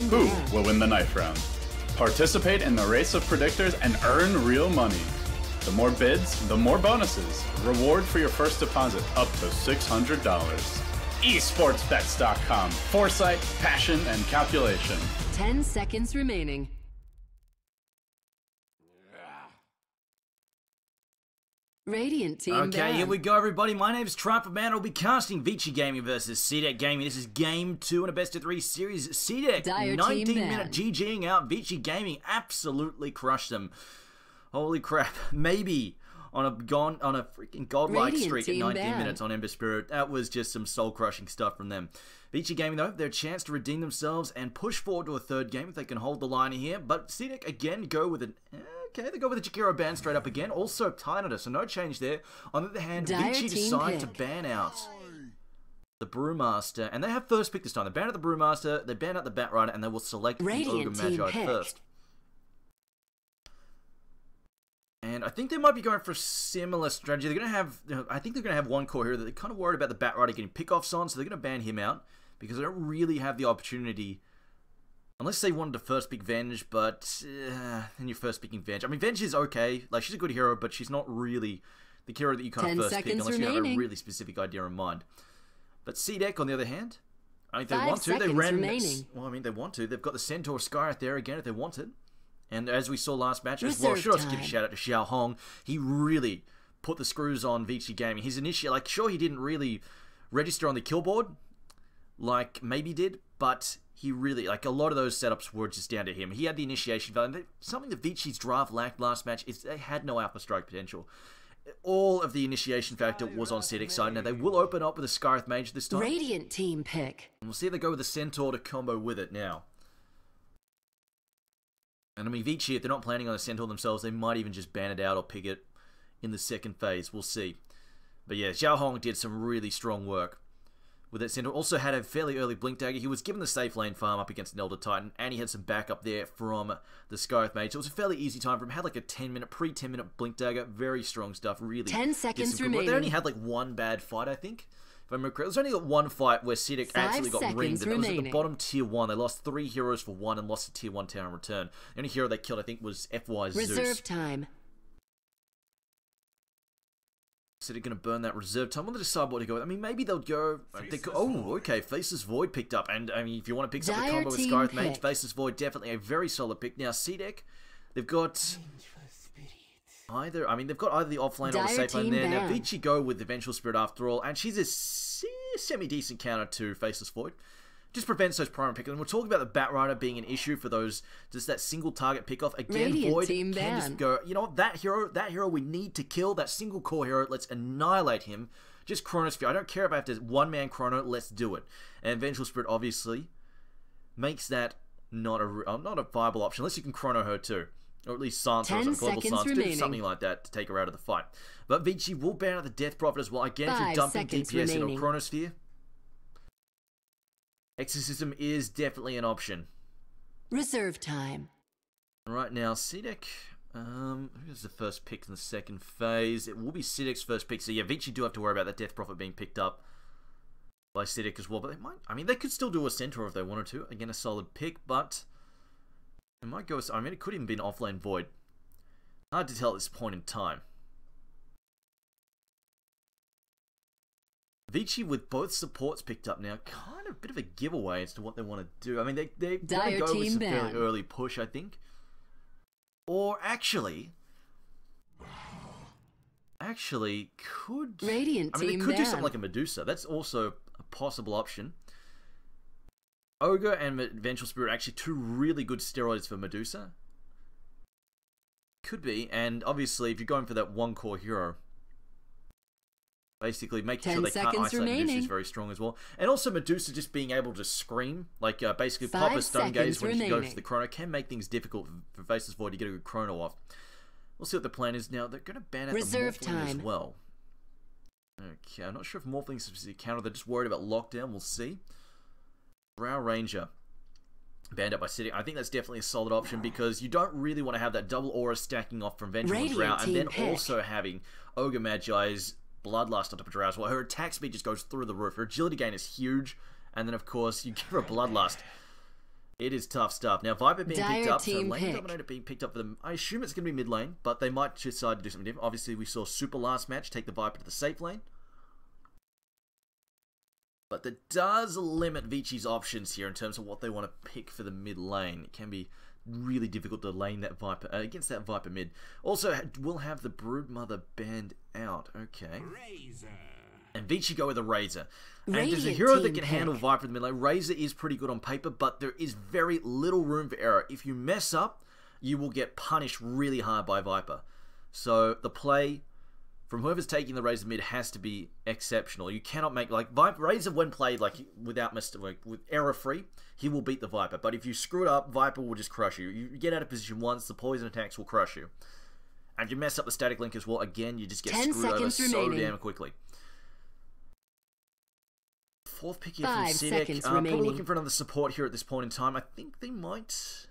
Who will win the knife round? Participate in the race of predictors and earn real money. The more bids, the more bonuses. Reward for your first deposit up to $600. esportsbets.com. Foresight, passion, and calculation. 10 seconds remaining. Radiant team Okay, here we go, everybody. My name is Triumphant Man. I'll be casting Vici Gaming versus cdec Gaming. This is game 2 in a best of 3 series. cdec, 19-minute GGing out. Vici Gaming absolutely crushed them. Holy crap! Maybe on a freaking godlike streak at 19 minutes on Ember Spirit. That was just some soul-crushing stuff from them. Vici Gaming, though, their chance to redeem themselves and push forward to a third game if they can hold the line here. But cdec again go with an. Okay, they go with the Jakiro ban straight up again. Also Tynader, so no change there. On the other hand, Vici decide to ban out the Brewmaster, and they have first pick this time. They ban out the Brewmaster, they ban out the Batrider, and they will select the Ogre Magi first. And I think they might be going for a similar strategy. They're going to have, I think they're going to have one core hero that they're kind of worried about the Batrider getting pickoffs on, so they're going to ban him out because they don't really have the opportunity. Unless they wanted to first pick Venge, but then you're first picking Venge. I mean, Venge is okay. Like, she's a good hero, but she's not really the hero that you kind of first pick unless you have a really specific idea in mind. But cdec, on the other hand, I mean, they want to. They ran. Well, I mean, they want to. They've got the Centaur Skyrath there again if they wanted. And as we saw last match as well, should also give a shout out to Xiao Hong. He really put the screws on Vici Gaming. His initial, like, sure, he didn't really register on the kill board, like maybe did, but he really, like, a lot of those setups were just down to him. He had the initiation value. Something that Vici's draft lacked last match is they had no alpha strike potential. All of the initiation factor was on cdec's side. Now, they will open up with a Skyrath Mage this time. Radiant team pick. And we'll see if they go with the Centaur to combo with it now. And I mean, Vici, if they're not planning on a Centaur themselves, they might even just ban it out or pick it in the second phase. We'll see. But yeah, Xiao Hong did some really strong work with that Centaur. Also had a fairly early Blink Dagger. He was given the safe lane farm up against an Elder Titan, and he had some backup there from the Skyrath Mage. So it was a fairly easy time for him. Had like a 10-minute, pre-10 minute Blink Dagger. Very strong stuff. Really 10 seconds remaining. They only had like one bad fight, I think. If I remember correctly, there's only got one fight where cdec actually got ringed, and it was at the bottom tier 1. They lost 3 heroes for 1 and lost a tier 1 tower in return. The only hero they killed, I think, was FY Zeus. Reserve time. So they're going to burn that reserve time. I want to decide what to go with. I mean, maybe they'll go. Oh, okay. Faceless Void picked up. And I mean, if you want to pick up the combo with Skyrath Mage, Faceless Void, definitely a very solid pick. Now, cdec, they've got either, I mean, they've got either the offlane or the safe lane there. Now, Vici go with the Vengeful Spirit after all, and she's a semi-decent counter to Faceless Void. Just prevents those primary pickers. And we're talking about the Batrider being an issue for those, just that single target pickoff. Again, Void can just go, you know what, that hero we need to kill, that single core hero, let's annihilate him. Just Chronosphere. I don't care if I have to one-man Chrono, let's do it. And Vengeful Spirit obviously makes that not a viable option, unless you can Chrono her too. Or at least silence her, global silence, do something like that to take her out of the fight. But Vici will ban out the Death Prophet as well. Again, if you're dumping DPS into a Chronosphere, Exorcism is definitely an option. Reserve time. Right now, cdec, who's the first pick in the second phase? It will be cdec's first pick. So yeah, Vici do have to worry about that Death Prophet being picked up by cdec as well. But they might, I mean, they could still do a Centaur if they wanted to. Again, a solid pick, but it might go, I mean, it could even be an offlane Void. Hard to tell at this point in time. Vici with both supports picked up now, kind of a bit of a giveaway as to what they want to do. I mean, they're going to go with some fairly early push, I think. Or actually could... Radiant I mean, they could do something like a Medusa. That's also a possible option. Ogre and Vengeful Spirit are actually 2 really good steroids for Medusa. Could be, and obviously if you're going for that one core hero, basically making sure they can't isolate Medusa is very strong as well. And also Medusa just being able to scream, like basically pop a stun gaze when she goes to the Chrono, can make things difficult for Faceless Void to get a good Chrono off. We'll see what the plan is now. They're going to ban out the Morphling as well. Okay, I'm not sure if Morphling's a counter. They're just worried about lockdown. We'll see. Brow Ranger banned up by cdec. I think that's definitely a solid option because you don't really want to have that double aura stacking off from Vengeful and Drow, and then also having Ogre Magi's Bloodlust on top of Drow as well. Her attack speed just goes through the roof. Her agility gain is huge, and then of course you give her a Bloodlust. It is tough stuff. Now, Viper being picked Dire up, so team lane pick. dominator being picked up for them. I assume it's going to be mid lane, but they might decide to do something different. Obviously, we saw Super last match take the Viper to the safe lane. But that does limit Vici's options here in terms of what they want to pick for the mid lane. It can be really difficult to lane that Viper against that Viper mid. Also, we'll have the Broodmother banned out. Okay. And Vici go with a Razor. And there's a hero that can handle Viper in the mid lane. Razor is pretty good on paper, but there is very little room for error. If you mess up, you will get punished really hard by Viper. So the play from whoever's taking the Razor mid has to be exceptional. You cannot make, like, Razor when played like without mistake, with error free, he will beat the Viper. But if you screw it up, Viper will just crush you. You get out of position once, the poison attacks will crush you. And you mess up the static link as well, again, you just get screwed over so damn quickly. Fourth pick here from 5 cdec. seconds Probably remaining. looking for another support here at this point in time. I think they might...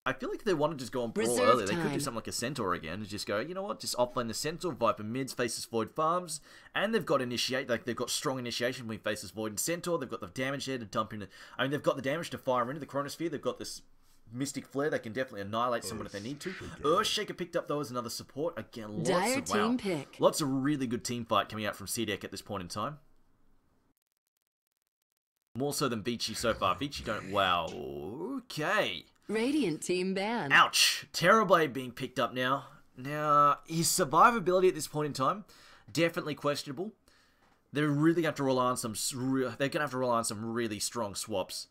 I feel like they want to just go on Brawl Reserve earlier. They could do time. something like a Centaur again and just go, you know what, just offlane the Centaur, Viper mids, Faces Void farms, and they've got initiate, like they've got strong initiation between Faces Void and Centaur. They've got the damage there to dump into... I mean, they've got the damage to fire into the Chronosphere. They've got this Mystic Flare. They can definitely annihilate someone if they need to. Earthshaker picked up though as another support. Again, Dire team pick. lots of really good team fight coming out from cdec at this point in time. More so than Vici so far. Vici don't... Wow. Okay. Radiant team ban. Ouch. Terrorblade being picked up now. Now, his survivability at this point in time, definitely questionable. They're really going to have to rely on some... They're going to have to rely on some really strong swaps.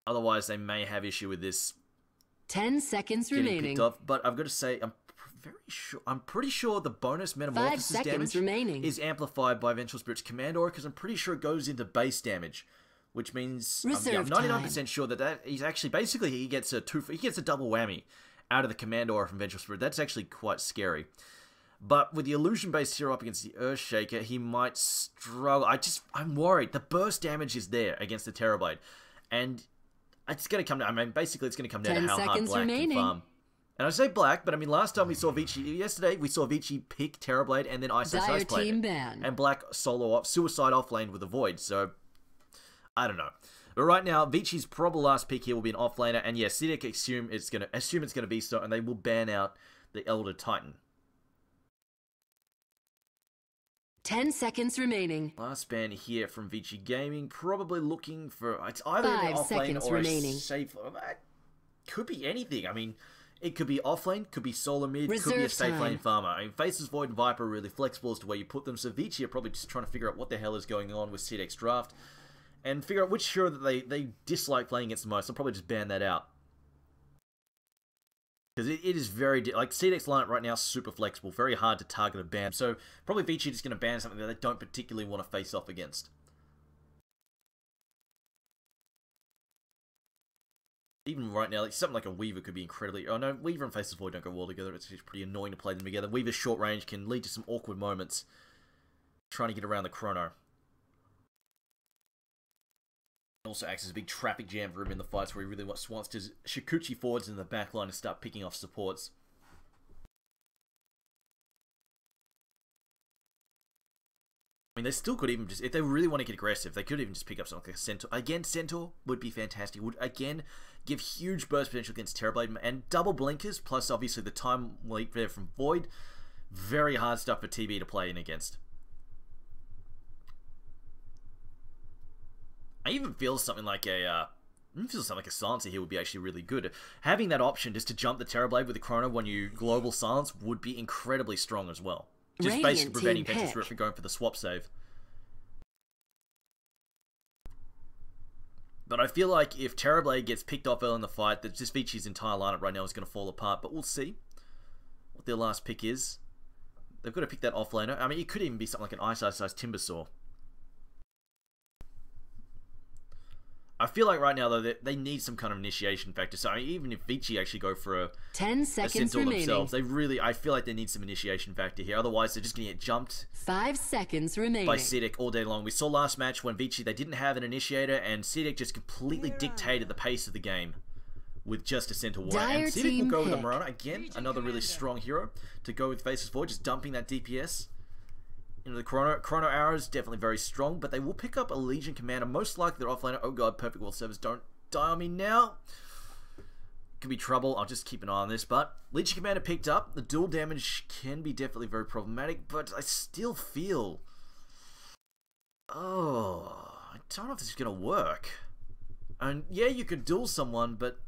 Otherwise, they may have issue with this 10 seconds getting remaining. picked off. But I've got to say, I'm pretty sure the bonus 5 metamorphosis seconds damage remaining. is amplified by Vengeful Spirit's Command Aura, because I'm pretty sure it goes into base damage, which means I'm Reserve 99% sure that he's actually basically he gets a double whammy out of the Command Aura from Vengeful Spirit. That's actually quite scary. But with the illusion based hero up against the Earthshaker, he might struggle. I'm worried. The burst damage is there against the Terrorblade, and it's going to come down. I mean, basically, it's going to come down to 10 how hard seconds Black remaining. can farm. And I say Black, but I mean, last time we saw Vici, yesterday we saw Vici pick Terrorblade and then ISO Dire play team it. ban. And Black solo off, suicide offlane with a Void. So I don't know. But right now, Vici's probable last pick here will be an offlaner, and yeah, cdec assume it's gonna be so, and they will ban out the Elder Titan. 10 seconds remaining. Last ban here from Vici Gaming, probably looking for it's either an 5 offlane seconds or remaining. a safe. Could be anything. I mean, it could be offlane, could be solo mid, could be a Reserve safe time. lane farmer. I mean, Faces Void and Viper are really flexible as to where you put them, so Vici are probably just trying to figure out what the hell is going on with cdec's draft and figure out which hero that they dislike playing against the most. They'll probably just ban that out. Because it is very... like, cdec's lineup right now is super flexible, very hard to target a ban. So, probably Vici just going to ban something that they don't particularly want to face off against. Even right now, like something like a Weaver could be incredibly... Oh no, Weaver and Faces Void don't go well together. It's pretty annoying to play them together. Weaver's short range can lead to some awkward moments trying to get around the chrono. Also acts as a big traffic jam for him in the fights where he really wants to Shikuchi forwards in the back line and start picking off supports. I mean, they still could even just, if they really want to get aggressive, they could even just pick up something like a Centaur. Again, Centaur would be fantastic. Would, again, give huge burst potential against Terrorblade. And double blinkers, plus obviously the time leap there from Void. Very hard stuff for TB to play in against. I even feel something like a Silencer here would be actually really good. Having that option just to jump the Terrorblade with the Chrono when you global silence would be incredibly strong as well. Just Radiant basically preventing team Vengeful pick. Spirit from going for the swap save. But I feel like if Terrorblade gets picked off early in the fight, that just Vici's entire lineup right now is going to fall apart. But we'll see what their last pick is. They've got to pick that offlaner. I mean, it could even be something like an Ice-sized Timbersaw. I feel like right now, though, they need some kind of initiation factor. So I mean, even if Vici actually go for a 10 seconds Centaur remaining. themselves, I feel like they need some initiation factor here. Otherwise, they're just going to get jumped 5 seconds remaining. by cdec all day long. We saw last match when Vici, they didn't have an initiator, and cdec just completely dictated the pace of the game with just a Centaur warrior. Dire And cdec will team go with the pick. Marana. Again, another really strong hero to go with Faces Void, just dumping that DPS into the Chrono. Arrow is definitely very strong, but they will pick up a Legion Commander. Most likely their offlaner. Oh god, Perfect World Servers don't die on me now. Could be trouble. I'll just keep an eye on this. But Legion Commander picked up. The dual damage can be definitely very problematic, but I still feel... Oh, I don't know if this is going to work. And yeah, you could duel someone, but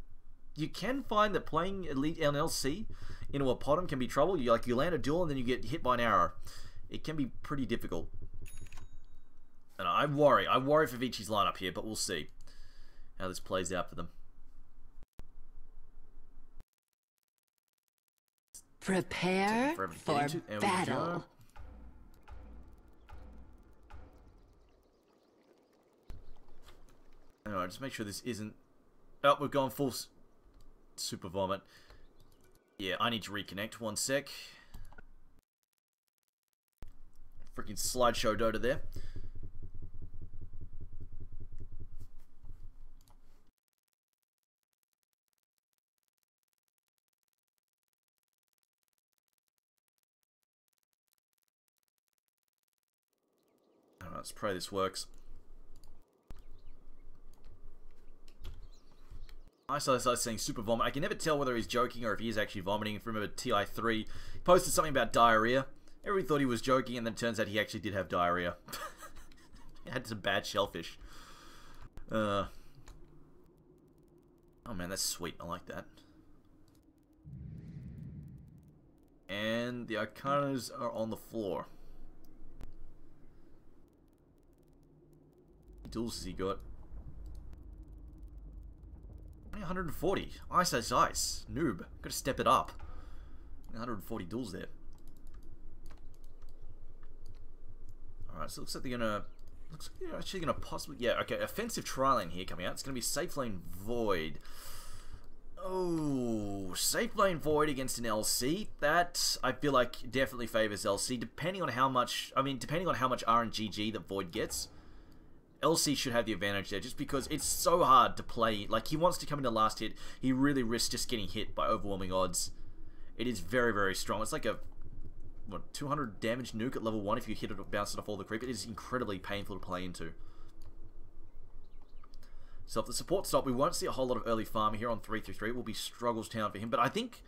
you can find that playing Elite LC into a Potom can be trouble. You land a duel and then you get hit by an arrow. It can be pretty difficult. And I worry for Vici's lineup here, but we'll see how this plays out for them. Prepare for battle. Alright, just make sure this isn't... Oh, we've gone full super vomit. Yeah, I need to reconnect. One sec. Freaking slideshow Dota there. Alright, let's pray this works. I saw saying super vomit. I can never tell whether he's joking or if he is actually vomiting. If you remember TI3, he posted something about diarrhea. Everybody thought he was joking, and then it turns out he actually did have diarrhea. He had some bad shellfish. Oh man, that's sweet. I like that. And the Arcanas are on the floor. What duels has he got? 140. Ice. Noob. Gotta step it up. 140 duels there. Alright, so it looks like they're gonna... Looks like they're actually gonna possibly... Yeah, okay, offensive tri-lane here coming out. It's gonna be safe lane Void. Oh, safe lane Void against an LC. That, I feel like, definitely favors LC. Depending on how much... I mean, depending on how much RNGG that Void gets... LC should have the advantage there, just because it's so hard to play. Like, he wants to come into last hit. He really risks just getting hit by overwhelming odds. It is very, very strong. It's like a, what, 200 damage nuke at level 1 if you hit it or bounce it off all the creep. It is incredibly painful to play into. So if the support stop, we won't see a whole lot of early farm here on 333. It will be Struggles Town for him. But I think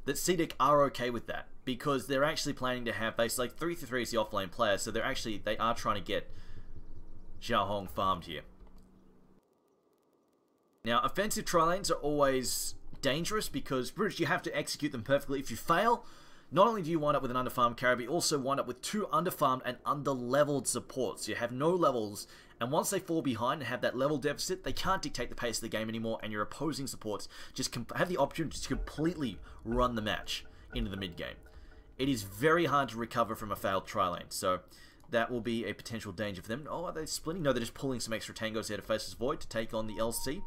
that CDEC are okay with that, because they're actually planning to have base, like 333 is the offlane player, so they are trying to get Xiao Hong farmed here. Now, offensive tri-lanes are always dangerous because you have to execute them perfectly. If you fail, not only do you wind up with an underfarmed carry, but you also wind up with 2 underfarmed and underleveled supports. You have no levels, and once they fall behind and have that level deficit, they can't dictate the pace of the game anymore, and your opposing supports just have the opportunity to completely run the match into the mid-game. It is very hard to recover from a failed tri-lane, so that will be a potential danger for them. Oh, are they splitting? No, they're just pulling some extra tangos there to face this Void to take on the LC.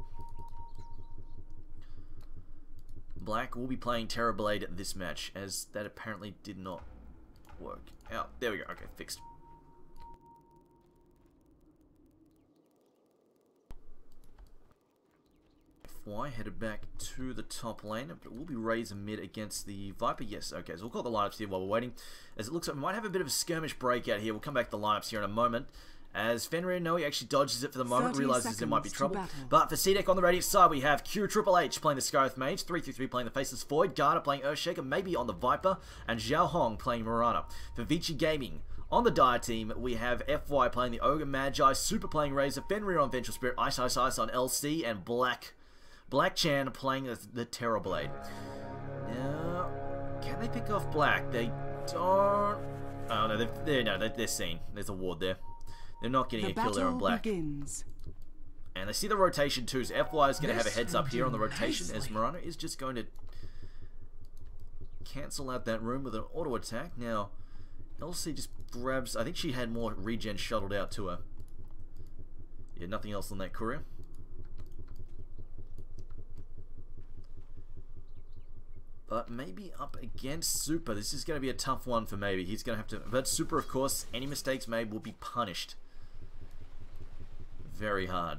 Black will be playing Terrorblade this match, as that apparently did not work out. There we go. Okay, fixed. FY headed back to the top lane, but it will be Razor mid against the Viper. Yes, okay, so we'll call the lineups here while we're waiting, as it looks like we might have a bit of a skirmish breakout here. We'll come back to the lineups here in a moment, as Fenrir he actually dodges it for the moment, realizes there might be trouble. But for CDEC on the Radiant side, we have Q Triple H playing the Scarith Mage, 333 playing the Faceless Void, Garda playing Earthshaker, maybe on the Viper, and Xiao Hong playing Mirana. For Vici Gaming, on the Dire team, we have FY playing the Ogre Magi, Super playing Razor, Fenrir on Vengeful Spirit, Ice on LC, and Black Chan playing the Terrorblade. Now, can they pick off Black? They don't... Oh no, they're seen. There's a ward there. They're not getting a kill there on Black. Begins. And they see the rotation too, so FY is going to have a heads up here on the rotation, as Mirana is just going to cancel out that room with an auto attack. Now, LC just grabs... I think she had more regen shuttled out to her. Yeah, nothing else on that courier. But maybe up against Super. This is going to be a tough one for maybe. He's going to have to... But Super, of course, any mistakes made will be punished. Very hard.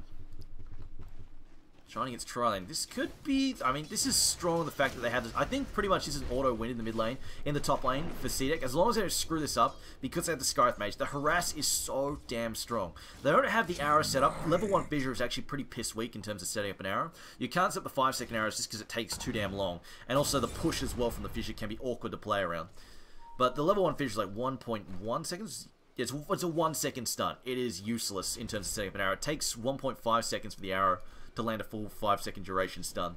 Trying against Tri-Lane. This could be... I mean, this is strong in the fact that they have this... I think pretty much this is an auto win in the mid lane, in the top lane for cdec. As long as they don't screw this up, because they have the Scarith Mage, the harass is so damn strong. They don't have the arrow set up. Level 1 Fissure is actually pretty piss weak in terms of setting up an arrow. You can't set the 5-second arrows just because it takes too damn long. And also the push as well from the Fissure can be awkward to play around. But the level 1 Fissure is like 1.1 seconds. It's a 1 second stun. It is useless in terms of setting up an arrow. It takes 1.5 seconds for the arrow to land a full 5-second duration stun.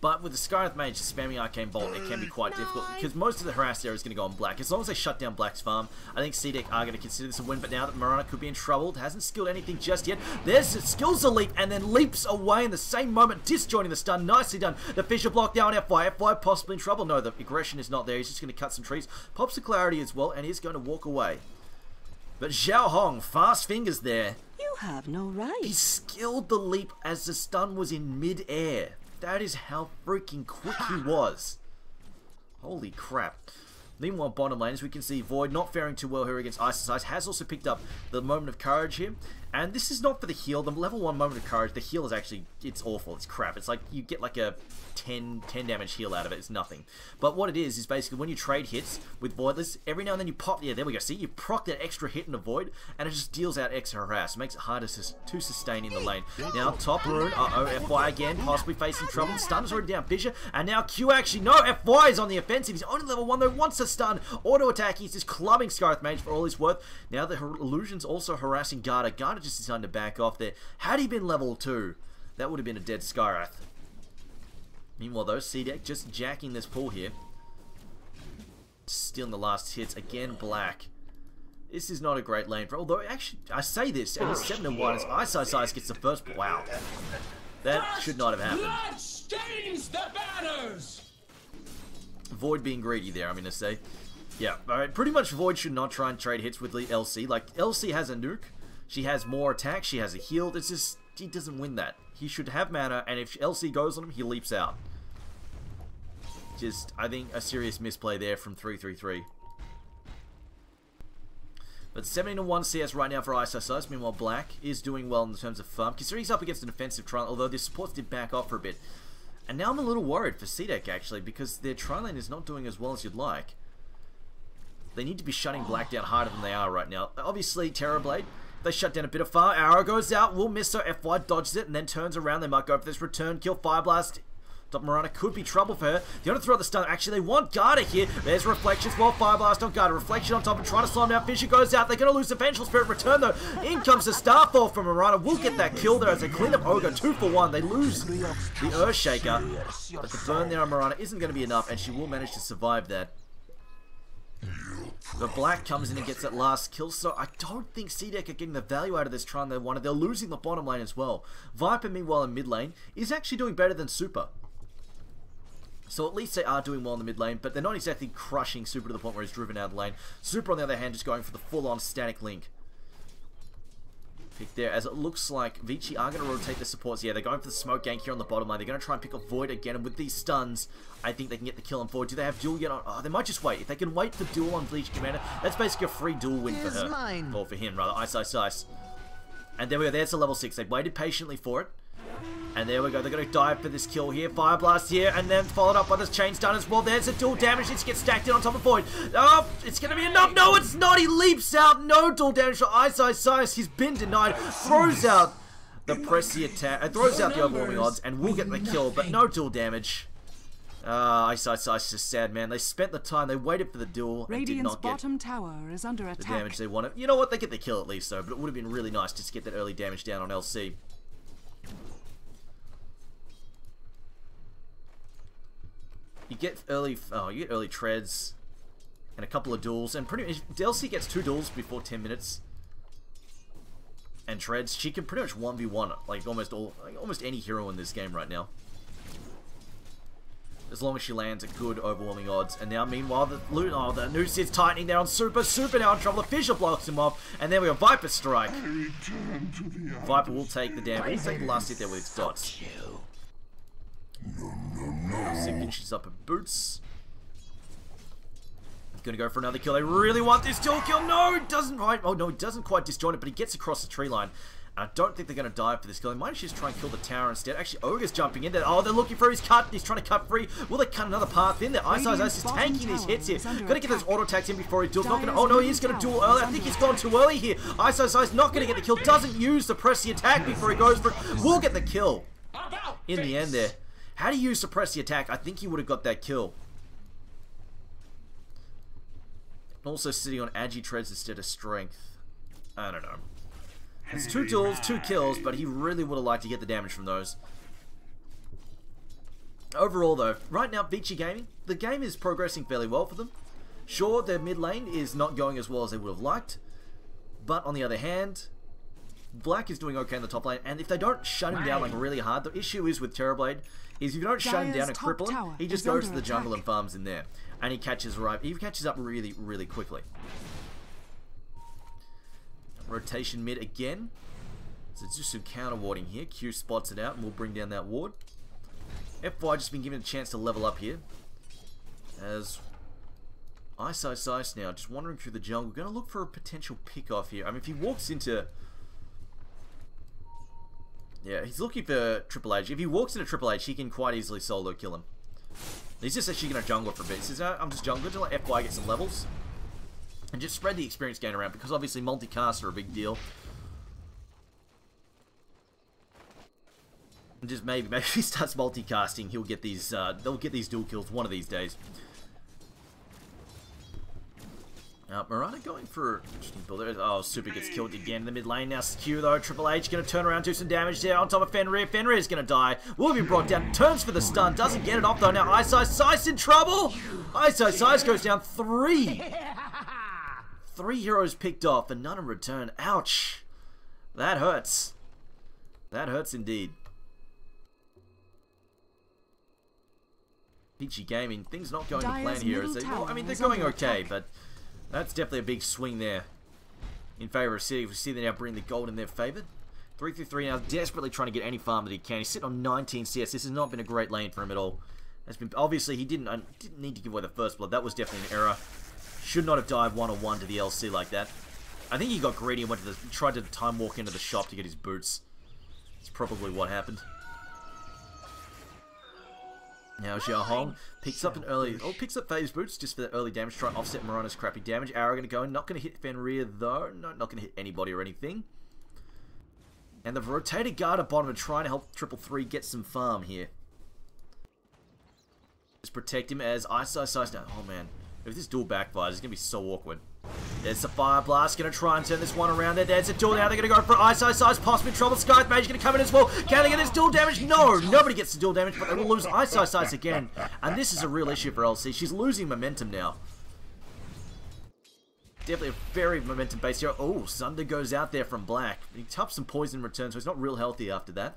But with the Scarith Mage spamming Arcane Bolt, it can be quite difficult, because most of the harass area is going to go on Black. As long as they shut down Black's farm, I think cdec are going to consider this a win, but now that Mirana could be in trouble, hasn't skilled anything just yet. There's skills a leap, and then leaps away in the same moment, disjoining the stun. Nicely done. The Fissure block down FY. FY possibly in trouble. No, the aggression is not there. He's just going to cut some trees. Pops the clarity as well, and he's going to walk away. But Xiao Hong, fast fingers there. You have no right. He skilled the leap as the stun was in mid-air. That is how freaking quick he was. Holy crap. Meanwhile, bottom lane, as we can see, Void not faring too well here against Ice Ice, has also picked up the Moment of Courage here. And this is not for the heal. The level 1 Moment of Courage, the heal is actually, it's awful. It's crap. It's like you get like a 10 damage heal out of it. It's nothing. But what it is basically when you trade hits with Voidless, every now and then you pop, yeah, there we go. See, you proc that extra hit in a Void, and it just deals out extra harass. It makes it harder to sustain in the lane. Now, top rune, FY again, possibly facing trouble. Stun's already down Fissure, and now Q actually, no, FY is on the offensive. He's only level 1 though, wants to stun. Auto attack, he's just clubbing Scarith Mage for all his worth. Now the Illusion's also harassing Garda. Garda just decided to back off there. Had he been level 2, that would have been a dead Skyrath. Meanwhile though, cdec just jacking this pull here. Stealing the last hits. Again, Black. This is not a great lane for, although actually, I say this, and he's 7-1 as Ice Ice gets the first, wow. That should not have happened. Blood stains the banners! Void being greedy there, I'm going to say. Yeah, alright, pretty much Void should not try and trade hits with LC. Like, LC has a nuke, she has more attack, she has a heal, it's just, he doesn't win that. He should have mana, and if LC goes on him, he leaps out. Just, I think, a serious misplay there from 333. But 17-1 CS right now for Ice Ice. Meanwhile, Black is doing well in terms of farm. Considering he's up against an offensive Tri-Lane, although their supports did back off for a bit. And now I'm a little worried for cdec, actually, because their Tri-Lane is not doing as well as you'd like. They need to be shutting Black down harder than they are right now. Obviously, Terrorblade, they shut down a bit of far. Arrow goes out, will miss, so FY dodges it, and then turns around. They might go for this return kill. Fire Blast. Top Mirana could be trouble for her. They want to throw the stun. Actually, they want Garda here. There's Reflections. Well, Fire Blast on Garda. Reflection on top and trying to slow him down. Fissure goes out. They're going to lose the Vengeful Spirit return, though. In comes the Starfall from Mirana. We'll get that kill there as they clean up Ogre 2 for 1. They lose the Earthshaker. But the burn there on Mirana isn't going to be enough, and she will manage to survive that. The Black comes in and gets that last kill, so I don't think cdec are getting the value out of this try they wanted. They're losing the bottom lane as well. Viper, meanwhile, in mid lane, is actually doing better than Super. So at least they are doing well in the mid lane, but they're not exactly crushing Super to the point where he's driven out of the lane. Super, on the other hand, just going for the full-on static link. Pick there, as it looks like Vici are going to rotate the supports. Yeah, they're going for the smoke gank here on the bottom lane. They're going to try and pick up Void again, and with these stuns, I think they can get the kill on Void. Do they have duel yet on? Oh, they might just wait. If they can wait for duel on Bleach Commander, that's basically a free duel win for her. Or for him, rather. Ice, Ice, Ice. And there we go. There's the level 6. They waited patiently for it. And there we go, they're going to dive for this kill here. Fire Blast here, and then followed up by this Chain Stun as well. There's a dual damage, it gets stacked in on top of Void. Oh, it's going to be enough. No, it's not. He leaps out. No dual damage for Ice Ice Ice. He's been denied. Throws out the Pressy attack. Throws out the overwhelming odds, and will get the kill, but no dual damage. Ice Ice Ice is sad, man. They spent the time, they waited for the duel, and did not get bottom tower is under attack. The damage they wanted. You know what? They get the kill at least, though, but it would have been really nice just to get that early damage down on LC. You get early treads and a couple of duels, and pretty much LC gets 2 duels before 10 minutes. And treads, she can pretty much 1v1 like almost any hero in this game right now. As long as she lands at good overwhelming odds. And now meanwhile the noose is tightening there on Super. Super now in trouble. The Fissure blocks him off, and then we have Viper Strike. Viper will take the damage. He'll take the last hit there with its dots. Finishes up her boots. He's gonna go for another kill. They really want this dual kill. No, it doesn't. Right. Oh no, it doesn't quite disjoint it, but he gets across the tree line. I don't think they're going to die for this kill. They might just try and kill the tower instead. Actually, Ogre's jumping in there. Oh, they're looking for his cut. He's trying to cut free. Will they cut another path in there? Ice is tanking these hits here. Got to get those auto attacks in before he duels. Not gonna, oh no, he's going to duel early. I think he's gone too early here. Ice not going to get the kill. Doesn't use suppress the attack before he goes for it. Will get the kill in the end there. Had he used suppress the attack, I think he would have got that kill. Also sitting on agi treads instead of strength. I don't know. It's 2 duels, 2 kills, but he really would have liked to get the damage from those. Overall though, right now Vici Gaming, the game is progressing fairly well for them. Sure, their mid lane is not going as well as they would have liked, but on the other hand, Black is doing okay in the top lane, and if they don't shut him down like really hard, the issue is with Terrorblade, is if you don't shut him down and cripple him, he just goes to the jungle and farms in there. And he catches up really, really quickly. Rotation mid again. So it's just some counter warding here. Q spots it out and we'll bring down that ward. F5 just been given a chance to level up here. As Ice now just wandering through the jungle. Going to look for a potential pick off here. I mean, if he walks into... Yeah, he's looking for Triple H. If he walks into Triple H, he can quite easily solo kill him. He's just actually going to jungle for a bit. He says, I'm just jungling to let FY get some levels. And just spread the experience gain around, because obviously multicasts are a big deal. And just maybe if he starts multicasting, he'll get these, they'll get these dual kills one of these days. Miranda going for interesting build. Oh, Super gets killed again in the mid lane. Now Q though, Triple H going to turn around, do some damage there on top of Fenrir. Fenrir is going to die. Will be brought down. Turns for the stun. Doesn't get it off though. Now Ice in trouble. Ice goes down 3. 3 heroes picked off and none in return. Ouch. That hurts. That hurts indeed. Vici Gaming, things not going to plan here. As they, well, I mean, they're going okay, but that's definitely a big swing there in favor of City. We see they now bring the gold in their favor. 3-3 now, desperately trying to get any farm that he can. He's sitting on 19 CS. This has not been a great lane for him at all. That's been obviously he didn't need to give away the first blood. That was definitely an error. Should not have died 1-on-1 to the LC like that. I think he got greedy and went to tried to time walk into the shop to get his boots. That's probably what happened. Now Xiaohong picks up an early... Oh, picks up Phase Boots just for the early damage. Try and offset Morana's crappy damage. Arrow going to go in. Not going to hit Fenrir though. No, not going to hit anybody or anything. And they've rotated guard at bottom and trying to help 333 get some farm here. Just protect him as Ice now. Oh man. If this duel backfires, it's going to be so awkward. There's the Fire Blast, going to try and turn this one around there. There's a duel now, they're going to go for Ice, possibly in trouble. Scythe Mage going to come in as well. Can they get this duel damage? No, nobody gets the duel damage, but they will lose Ice again. And this is a real issue for LC. She's losing momentum now. Definitely a very momentum-based hero. Oh, Sunder goes out there from Black. He tops some poison in return, so he's not real healthy after that.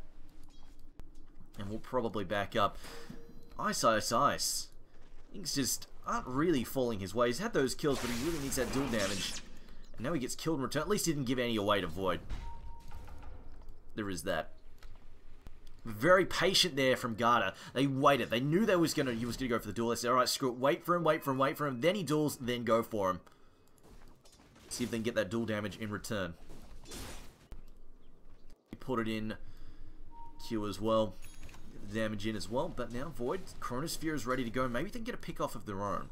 And we'll probably back up. Ice. Things just aren't really falling his way. He's had those kills, but he really needs that dual damage. And now he gets killed in return. At least he didn't give any away to Void. There is that. Very patient there from Garda. They waited. They knew he was gonna go for the duel. They said, alright, screw it. Wait for him. Then he duels, then go for him. See if they can get that dual damage in return. He put it in Q as well. Damage in as well, but now Void, Chronosphere is ready to go. Maybe they can get a pick off of their own.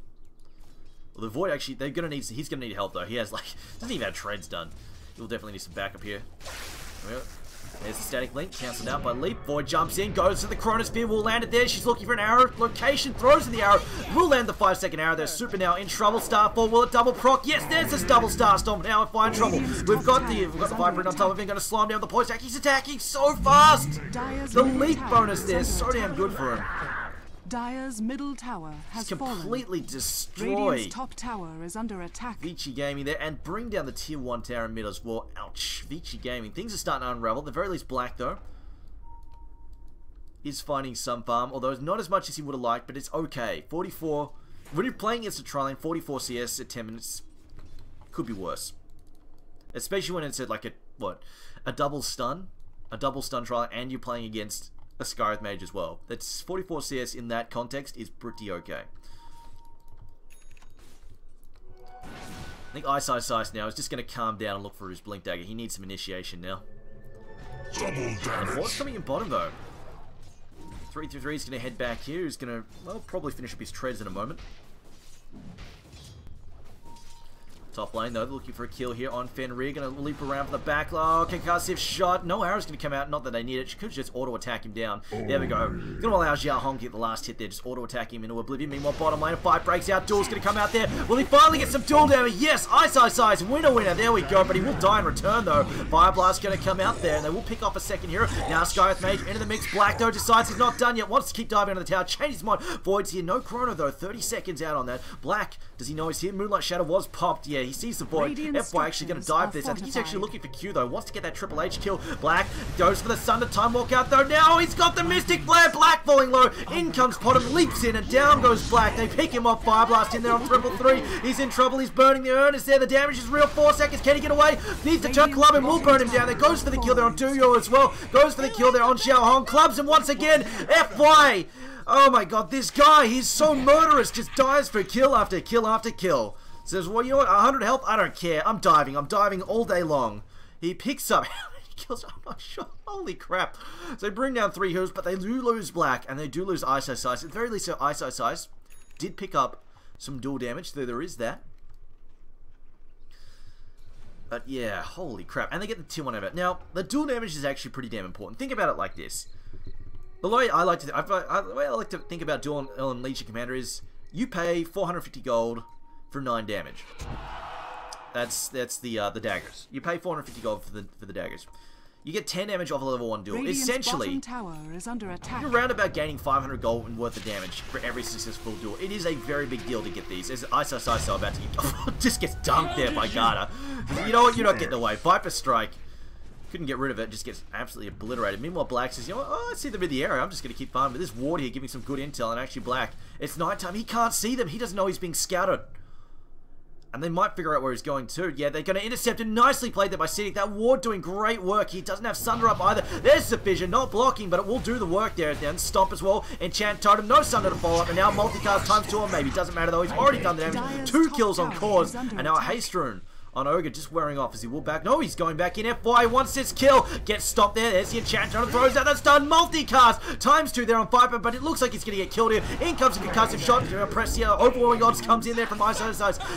Well, the Void actually, he's gonna need help though. He has like, doesn't even have treads done. He'll definitely need some backup here. There's the static link, cancelled out by Leap. Void jumps in, goes to the Chronosphere, will land it there. She's looking for an arrow. Location, throws in the arrow. Will land the 5-second arrow. There's Super now in trouble. Starfall, will it double proc? Yes, there's this double Starstorm. Now in fine trouble. We've got the Viper on top of him, going to slow him down the poison attack. He's attacking so fast. The Leap bonus there, so damn good for him. Dire's middle tower has completely fallen. Destroy. Radiant's top tower is under attack. Vici Gaming there, and bring down the tier 1 tower in mid as well. Ouch. Vici Gaming. Things are starting to unravel. At the very least, Black though is finding some farm, although it's not as much as he would have liked, but it's okay. 44. When you're playing against a tri-lane, 44 CS at 10 minutes could be worse. Especially when it's at like a double stun trial, and you're playing against a Scythe Mage as well. That's 44 CS in that context is pretty okay. I think Ice now is just going to calm down and look for his Blink Dagger. He needs some initiation now. What's coming in bottom though? 333 is going to head back here. He's going to, well, probably finish up his treads in a moment. Top lane though, looking for a kill here on Fenrir. Going to leap around for the back. Oh, concussive shot. No arrow's going to come out. Not that they need it. She could just auto-attack him down. There we go. Going to allow Xiao Hong to get the last hit there. Just auto-attack him into oblivion. Meanwhile, bottom lane, a fight breaks out. Duel's going to come out there. Will he finally get some duel damage? Yes! Ice, winner, winner. There we go. But he will die in return though. Fire Blast going to come out there. And they will pick off a second hero. Now Skyeth Mage into the mix. Black though decides he's not done yet. Wants to keep diving into the tower. Change his mind. Void's here. No chrono though. 30 seconds out on that. Black, does he know he's here? Moonlight Shadow was popped. Yeah, he sees the Void. FY actually going to dive this. I think he's actually looking for Q though. Wants to get that Triple H kill. Black goes for the Sunder Time Walk out though. Now he's got the Mystic Flare. Black falling low. In comes Potom. Leaps in and down goes Black. They pick him off. Fire Blast in there on 333. He's in trouble. He's burning the Earnest there. The damage is real. 4 seconds. Can he get away? Needs to chuck Club and will burn him down. There goes for the kill there on Duyo as well. Goes for the kill there on Xiao Hong. Clubs him once again. FY. Oh my god. This guy. He's so murderous. Just dies for kill after kill after kill. Says, well, you know what, 100 health? I don't care. I'm diving all day long. He picks up how many kills? I'm not sure. Holy crap. So they bring down 3 heroes, but they do lose Black, and they do lose Ice. At the very least, so Ice did pick up some dual damage, though there is that. But yeah, holy crap. And they get the tier 1 out of it. Now, the dual damage is actually pretty damn important. Think about it like this. The way I like to think about dual and Legion Commander is, you pay 450 gold for 9 damage. That's the daggers. You pay 450 gold for the daggers. You get 10 damage off a level 1 duel. Radiant's essentially, tower is under attack. you're around about gaining 500 gold worth of damage for every successful duel. It is a very big deal to get these. As Ice about to get just gets dunked there by Garda. You know what? You're not getting away. Viper Strike. Couldn't get rid of it. Just gets absolutely obliterated. Meanwhile, Black says, you know what? Oh, I see them in the area. I'm just going to keep farming. But this ward here giving some good intel. And actually, Black, it's nighttime. He can't see them. He doesn't know he's being scouted. And they might figure out where he's going to. Yeah, they're going to intercept him. Nicely played there by cdec. That ward doing great work. He doesn't have Sunder up either. There's the vision. Not blocking, but it will do the work there at the end. Stomp as well. Enchant Totem. No Sunder to follow up. And now multicast times 2 or maybe. Doesn't matter though. He's already done the damage. 2 kills on Cause. And now a Haste Rune on Ogre just wearing off as he will back. No, he's going back in. FY wants this kill. Gets stopped there. There's the enchant. Trying to throws out that stun. Multicast. Times 2 there on Viper, but it looks like he's going to get killed here. In comes a concussive shot. Press here. Overwhelming odds comes in there from Ice.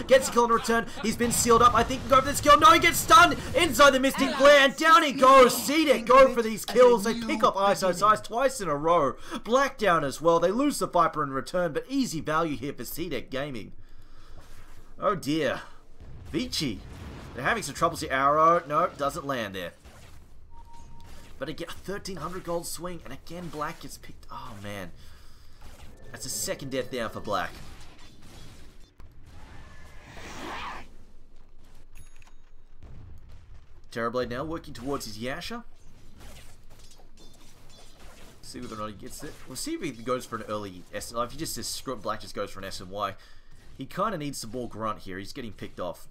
Gets a kill in return. He's been sealed up. I think he can go for this kill. No, he gets stunned inside the Mystic Flare. And down he goes. cdec go for these kills. They pick up Ice twice in a row. Black down as well. They lose the Viper in return, but easy value here for cdec Gaming. Oh dear. Vici. They're having some troubles here. Arrow. No, doesn't land there. But again, a 1300 gold swing. And again, Black gets picked. Oh, man. That's a second death down for Black. Terrorblade now working towards his Yasha. See whether or not he gets it. We'll see if he goes for an early S. If he just says screw it, Black just goes for an S and Y. He kind of needs some more grunt here. He's getting picked off.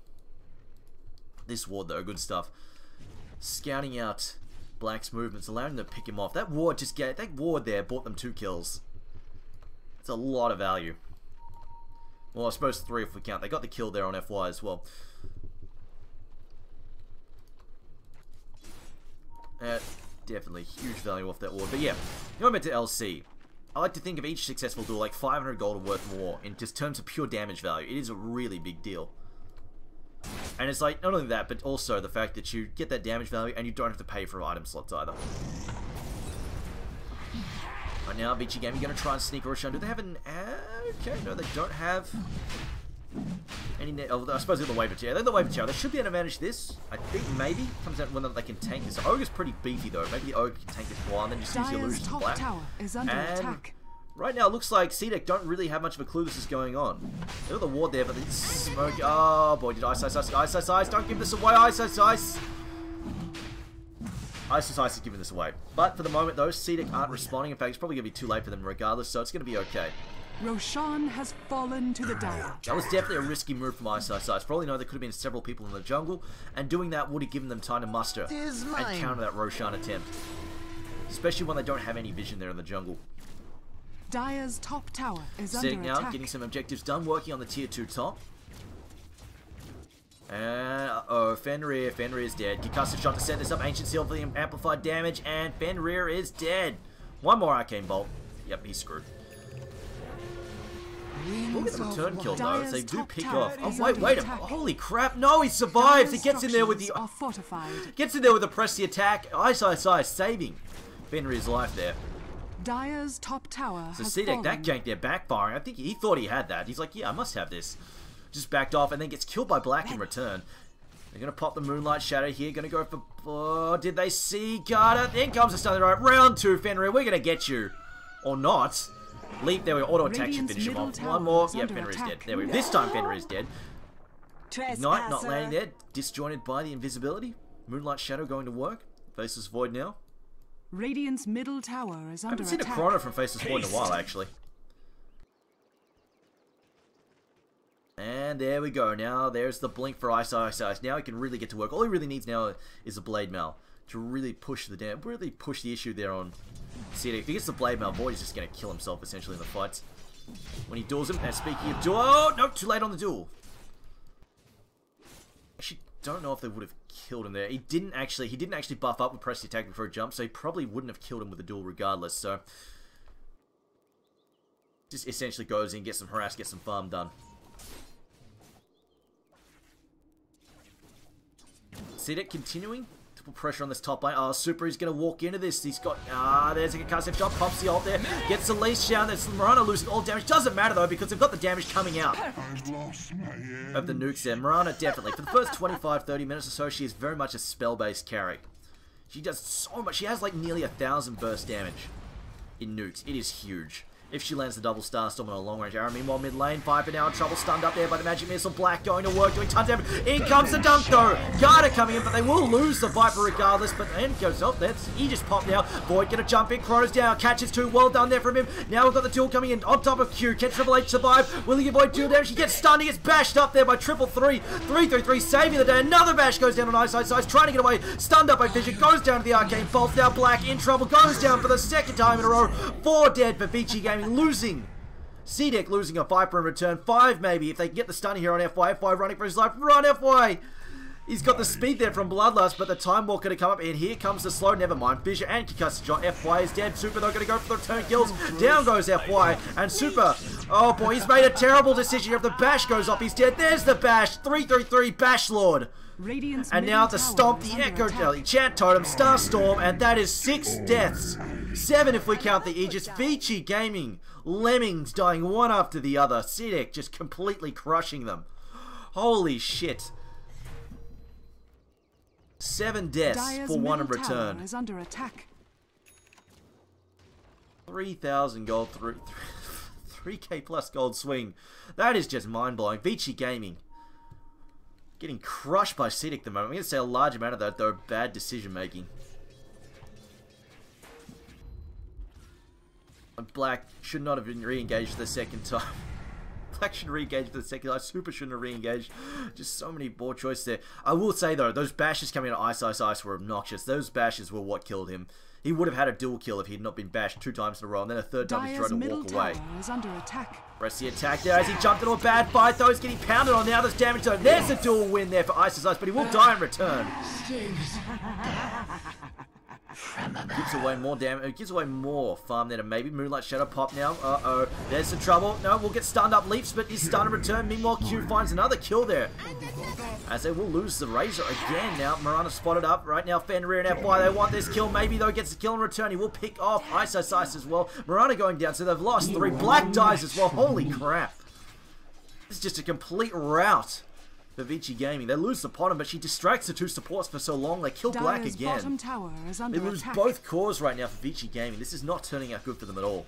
This ward though, good stuff. Scouting out Black's movements, allowing them to pick him off. That ward there bought them 2 kills. It's a lot of value. Well, I suppose 3 if we count. They got the kill there on FY as well. Definitely huge value off that ward. But yeah, going back to LC. I like to think of each successful duel like 500 gold or worth more in just terms of pure damage value. It is a really big deal. And it's like, not only that, but also the fact that you get that damage value and you don't have to pay for item slots either. Right now, Vici Gaming going to try and sneak Roshan. Do they have an... okay, no, they don't have any... Oh, I suppose they're the Waver Chair. They're the Waver Chair. They should be able to manage this. I think maybe comes out when they can tank this. Ogre's pretty beefy, though. Maybe the Ogre can tank this while and then just use the illusion to Black. And right now, it looks like cdec don't really have much of a clue this is going on. They're the ward there, but it's smoke. Oh boy, did Ice. Don't give this away, Ice. Ice is giving this away. But for the moment, though, cdec aren't responding. In fact, it's probably going to be too late for them regardless, so it's going to be okay. Roshan has fallen to the dire. That was definitely a risky move from Ice. For all you know, there could have been several people in the jungle, and doing that would have given them time to muster and counter that Roshan attempt. Especially when they don't have any vision there in the jungle. Dire's top tower is under cdec now attack. getting some objectives done, working on the tier 2 top. And, Fenrir is dead. Concussive shot to set this up. Ancient Seal for the amplified damage, and Fenrir is dead. One more Arcane Bolt. Yep, he's screwed. Look at the return kill, though. They do pick off. Oh, wait a minute. Holy crap. No, he survives. He gets in there with the... Gets in there with the press the attack. Ice, saving Fenrir's life there. Dire's top tower So has cdec, fallen. that gank there backfiring. I think he thought he had that. He's like, yeah, I must have this. Just backed off and then gets killed by Black in return. They're going to pop the Moonlight Shadow here. Going to go for... Oh, did they see Garda? In comes the Starladder. Right, round 2, Fenrir. We're going to get you. Or not. Leap. There we go. Auto attack should finish him off. One more. Yep, Fenrir is dead. There we go. This time Fenrir is dead. Ignite not landing there. Disjointed by the invisibility. Moonlight Shadow going to work. Faceless Void now. Radiant's middle tower is I under haven't seen a attack. Chrono from Faceless Void in a while, actually. And there we go. Now there's the blink for Ice. Now he can really get to work. All he really needs now is a Blade Mail to really push the issue there on cdec. If he gets the Blade Mail, Void is just going to kill himself essentially in the fights. When he duels him, and speaking of duel, oh no, too late on the duel. Actually, don't know if they would have killed him there. He didn't actually buff up with press the attack before he jumped, so he probably wouldn't have killed him with a duel regardless. So just essentially goes in, gets some harass, gets some farm done. cdec continuing to put pressure on this top lane. Oh, Super is going to walk into this. He's got... there's a concussive shot. Pops the ult there. Gets the leash down. There's Mirana losing all damage. Doesn't matter, though, because they've got the damage coming out of the nukes there. Mirana, definitely. For the first 25-30 minutes or so, she is very much a spell-based carry. She does so much. She has, like, nearly 1,000 burst damage in nukes. It is huge. If she lands the double Starstorm on a long range arrow. Meanwhile, mid lane, Viper now in trouble, stunned up there by the magic missile. Black going to work, doing tons of damage. In comes the dunk though. Garda coming in, but they will lose the Viper regardless. But then goes off. He just popped now. Void gonna jump in, Chrono's down, catches 2. Well done there from him. Now we've got the duel coming in on top of Q. Can Triple H survive? Will he avoid duel damage? He gets stunned. He gets bashed up there by Triple 3. 3-3-3, saving the day. Another bash goes down on Ice, trying to get away. Stunned up by Vici. Goes down to the Arcane Bolt. Now Black in trouble. Goes down for the second time in a row. 4 dead for Vici Gaming, losing. cdec losing a Viper in return. 5 maybe if they can get the stun here on FY. FY running for his life. Run FY! He's got the speed there from Bloodlust, but the Time Walker to come up. And here comes the slow. Never mind. Fissure and concussive shot. FY is dead. Super though going to go for the return kills. Down goes FY. And Super. Oh boy, he's made a terrible decision. If the bash goes off, he's dead. There's the bash. 3-3-3 Bash Lord. Radiant's And now to stomp the Echo Chant Totem, Starstorm, and that is 6 deaths. 7 if we count the Aegis. Vici Gaming, Lemmings dying one after the other. cdec just completely crushing them. Holy shit. 7 deaths Dire's for 1 in middle tower return. is under attack. 3,000 gold, 3k plus gold swing. That is just mind-blowing. Vici Gaming getting crushed by cdec at the moment. I'm going to say a large amount of that, though, bad decision-making. Black should not have been re-engaged the second time. Black should re-engage the second time. Super shouldn't have re-engaged. Just so many poor choices there. I will say, though, those bashes coming out of Ice were obnoxious. Those bashes were what killed him. He would have had a dual kill if he had not been bashed 2 times in a row, and then a 3rd time he's trying to walk away. Is under attack. Press the attack there as he jumped into a bad fight, though. He's getting pounded on now. There's damage to him. There's a dual win there for Ice, but he will die in return. Gives away more damage. Gives away more farm there to maybe Moonlight Shadow pop now. Uh-oh. There's some trouble. No, we'll get stunned up. Leaps, but he's stunned in return. Meanwhile, Q finds another kill there. As they will lose the Razor again now. Mirana spotted up. Right now, Fenrir and FY, they want this kill. Maybe, though, gets the kill in return. He will pick off Ice as well. Mirana going down, so they've lost 3. Black dies as well. Holy crap. This is just a complete rout for Vici Gaming. They lose the bottom, but she distracts the 2 supports for so long. They kill Black Dire's again. bottom tower is under They lose attack. both cores right now for Vici Gaming. This is not turning out good for them at all.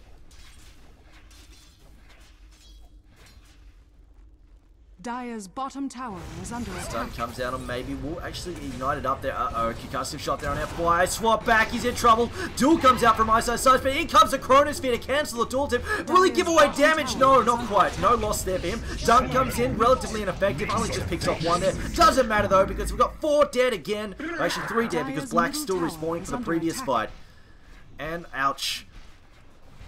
Dire's bottom tower is under Stun attack. comes out on maybe. Will actually ignite it up there. Uh-oh. Concussive shot there on FY. Swap back. He's in trouble. Duel comes out from Ice, but in comes the Chronosphere to cancel the duel tip. Will he give away damage? No, not quite. No loss there for him. Dunk comes in. Relatively ineffective. Only just picks off 1 there. Doesn't matter, though, because we've got 4 dead again. Actually, 3 dead because Black's still respawning from the previous fight. And ouch.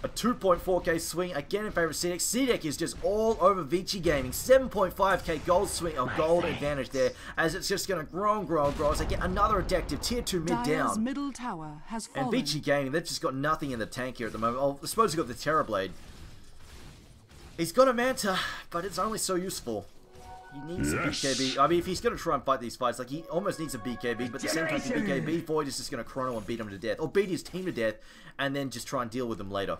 A 2.4k swing again in favor of cdec. cdec is just all over Vici Gaming. 7.5k gold swing, gold advantage there, as it's just going to grow and grow and grow as they get another addictive tier 2 mid Dire's down. middle tower has fallen. And Vici Gaming, they've just got nothing in the tank here at the moment. Oh, I suppose he's got the Terrorblade. He's got a Manta, but it's only so useful. He needs a BKB. I mean, if he's going to try and fight these fights, like, he almost needs a BKB, but at the same time, the BKB, Void is just going to chrono and beat him to death. Or beat his team to death, and then just try and deal with them later.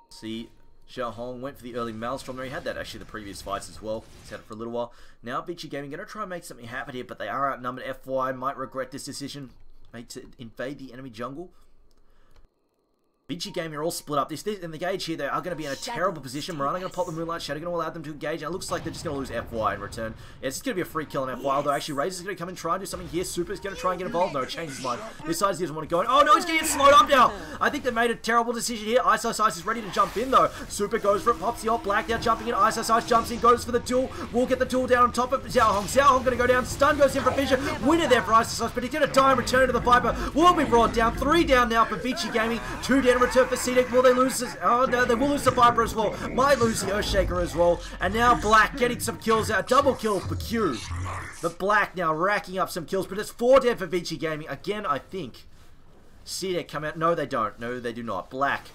See, Xiao Hong went for the early Maelstrom there. He had that actually the previous fights as well. He's had it for a little while. Now, Vici Gaming going to try and make something happen here, but they are outnumbered. FY might regret this decision. Made to invade the enemy jungle. Vici Gaming are all split up. In the gauge here, they are going to be in a terrible position. Mirana going to pop the Moonlight Shadow, going to allow them to engage, and it looks like they're just going to lose FY in return. Yeah, it's just going to be a free kill on FY, although actually Razor's going to come and try and do something here. Super's going to try and get involved. No, change his mind. This side doesn't want to go in. Oh no, he's getting slowed up now. I think they made a terrible decision here. Ice is ready to jump in though. Super goes for it, pops the ult. Black now jumping in. Ice jumps in, goes for the duel. Will get the duel down on top of Xiao Hong. Xiao Hong going to go down. Stun goes in for Fissure. Winner there for Ice, but he's going to die and return to the Viper. Will be brought down. 3 down now for Vici Gaming. 2 down in return for cdec. Will they lose this? Oh no, they will lose the Viper as well. Might lose the Earthshaker as well. And now Black getting some kills out. Double kill for Q. The Black now racking up some kills, but it's 4 dead for Vici Gaming. Again, I think cdec come out. No, they don't. No, they do not. Black.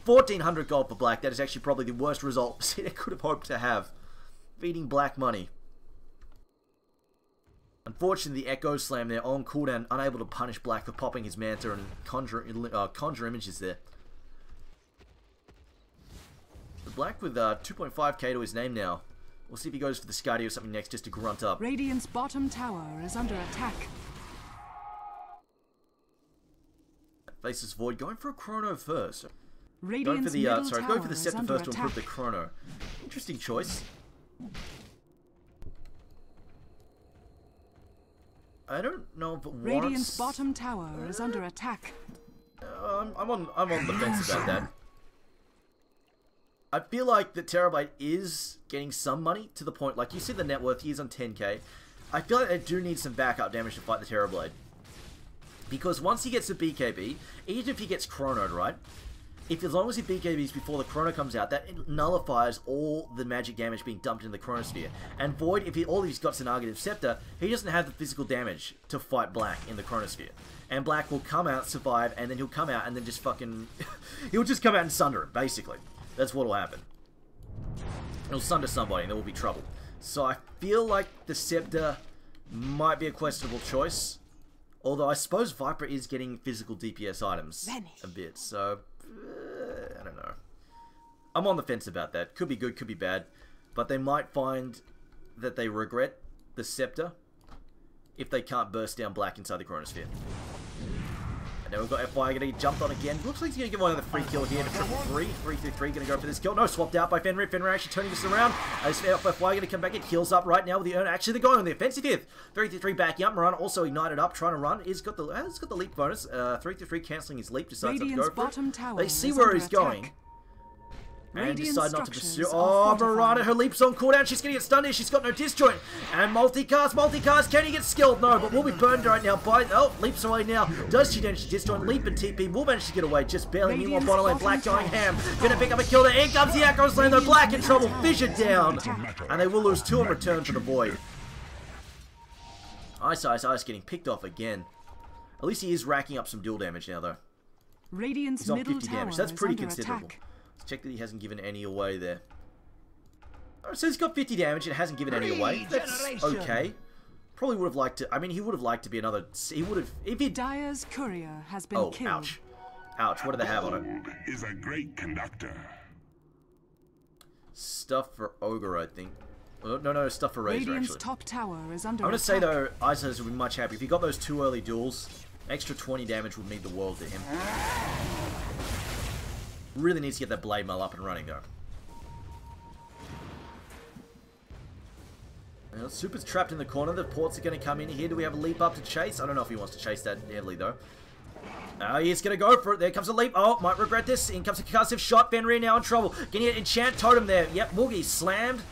1,400 gold for Black. That is actually probably the worst result cdec could have hoped to have. Feeding Black money. Unfortunately, the Echo Slam there on cooldown, unable to punish Black for popping his Manta and conjure images there. Black with 2.5k to his name now. We'll see if he goes for the Scotty or something next just to grunt up. Radiant's bottom tower is under attack. Faces Void going for a chrono first. Radiant's Going for the middle go tower for the is scepter under first to attack. improve the chrono. Interesting choice. I don't know if it warrants... Radiant's bottom tower is under attack. I'm on the fence about that. I feel like the Terabyte is getting some money to the point, like you see the net worth, he is on 10k. I feel like they do need some backup damage to fight the Terrorblade. Because once he gets the BKB, even if he gets chronoed, right? As long as he BKBs before the chrono comes out, that nullifies all the magic damage being dumped in the chronosphere. And Void, all he's got's a negative scepter, he doesn't have the physical damage to fight Black in the chronosphere. And Black will come out, survive, and then he'll come out and then just fucking... he'll just come out and sunder him, basically. That's what'll happen. He'll sunder somebody and there will be trouble. So I feel like the Scepter might be a questionable choice. Although I suppose Viper is getting physical DPS items a bit. So, I don't know. I'm on the fence about that. Could be good, could be bad. But they might find that they regret the Scepter if they can't burst down Black inside the Chronosphere. And now we've got FY going to get jumped on again. Looks like he's going to give away another free kill here to 3-3. 3-3-3 going to go for this kill. No, swapped out by Fenrir. Fenrir actually turning this around. As FY going to come back. It heals up right now with the Urn. Actually, they're going on the offensive here. 3-3 backing up. Mirana also ignited up, trying to run. He's got the leap bonus. 3-3 cancelling his leap. Decides not to go for it. They see where he's going. And decide not to pursue. Oh, Mirana, her leap's on cooldown. She's going to get stunned here. She's got no disjoint. And multicast. Can he get skilled? No, but will be burned right now by... Oh, leaps away now. Does she manage to disjoint? Leap and TP will manage to get away. Just barely. Meanwhile, bottom lane, Black going ham. Going to pick up a kill there. In comes the Echo Slam. They're Black in trouble. Fissure down. And they will lose 2 in return for the Void. Ice getting picked off again. At least he is racking up some dual damage now, though. Radiant's He's on middle 50 tower damage. That's is pretty under considerable. attack. Let's check that he hasn't given any away there. Oh, so he's got 50 damage and hasn't given any away. That's okay. Probably would have liked to... I mean, he would have liked to be another... He would have... If he... Dire's courier has been killed. Ouch. Ouch. What do they have on it? Is a great conductor. Stuff for Ogre, I think. No, stuff for Razor, Radiant's actually. top tower is under I'm going to say, attack. though, Isos would be much happier. If he got those 2 early duels, extra 20 damage would mean the world to him. Really needs to get that Blade Mail up and running, though. Well, Super's trapped in the corner. The ports are going to come in here. Do we have a leap up to chase? I don't know if he wants to chase that heavily, though. He's going to go for it. There comes a leap. Oh, might regret this. In comes a concussive shot. Fenrir now in trouble. Getting an enchant totem there. Yep, Woogie slammed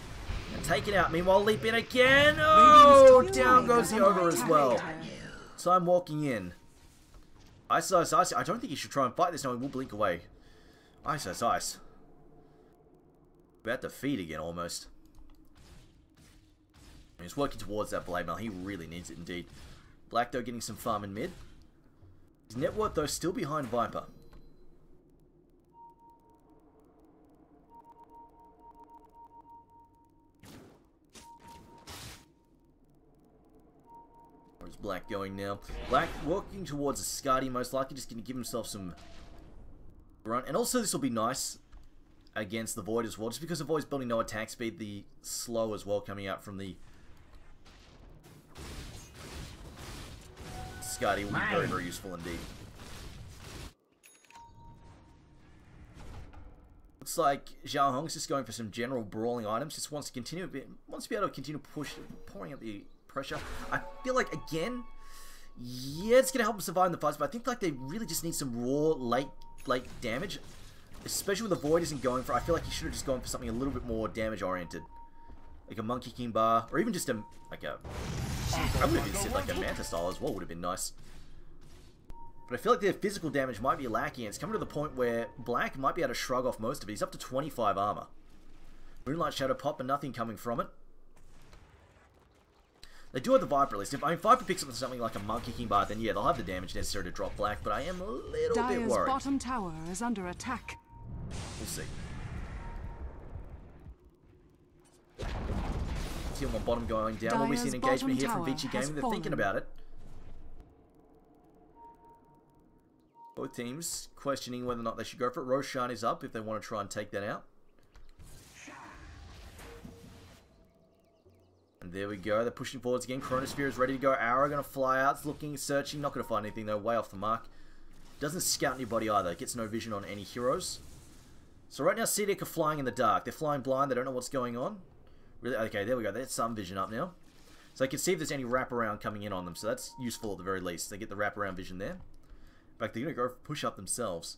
and taken out. Meanwhile, leap in again. Oh, down down goes the ogre as well. So I'm walking in. Ice, ice, ice. I don't think he should try and fight this now. He will blink away. Ice, ice, ice. About to feed again, almost. He's working towards that blade mail. He really needs it indeed. Black, though, getting some farm in mid. His net worth, though, still behind Viper. Where's Black going now? Black walking towards a Skadi, most likely just going to give himself some grunt. And also, this will be nice against the Void as well, just because the Void's building no attack speed, the slow as well coming out from the Skadi will be very, very useful indeed. Looks like Zhao Hong's just going for some general brawling items, just wants to continue wants to be able to continue pouring out the pressure. I feel like, again, yeah, it's gonna help him survive in the fights, but I think like they really just need some raw late damage. Especially with the Void isn't going for, I feel like he should have just gone for something a little bit more damage oriented. Like a Monkey King bar, or even just I would have even said like a Manta style as well would have been nice. But I feel like their physical damage might be lacking, and it's coming to the point where Black might be able to shrug off most of it. He's up to 25 armor. Moonlight Shadow pop, and nothing coming from it. They do have the Viper list. If Viper picks up something like a Monkey King bar, then yeah, they'll have the damage necessary to drop Black, but I am a little bit worried. Bottom tower is under attack. We'll see. Team on bottom going down. Well, we see an engagement here from Vici Gaming. They're thinking about it. Both teams questioning whether or not they should go for it. Roshan is up if they want to try and take that out. And there we go. They're pushing forwards again. Chronosphere is ready to go. Aura going to fly out. It's looking, searching. Not going to find anything though. Way off the mark. Doesn't scout anybody either. Gets no vision on any heroes. So right now, cdec are flying in the dark. They're flying blind. They don't know what's going on. Really? Okay, there we go. There's some vision up now. So I can see if there's any wraparound coming in on them. So that's useful at the very least. They get the wraparound vision there. In fact, they're going to go push up themselves.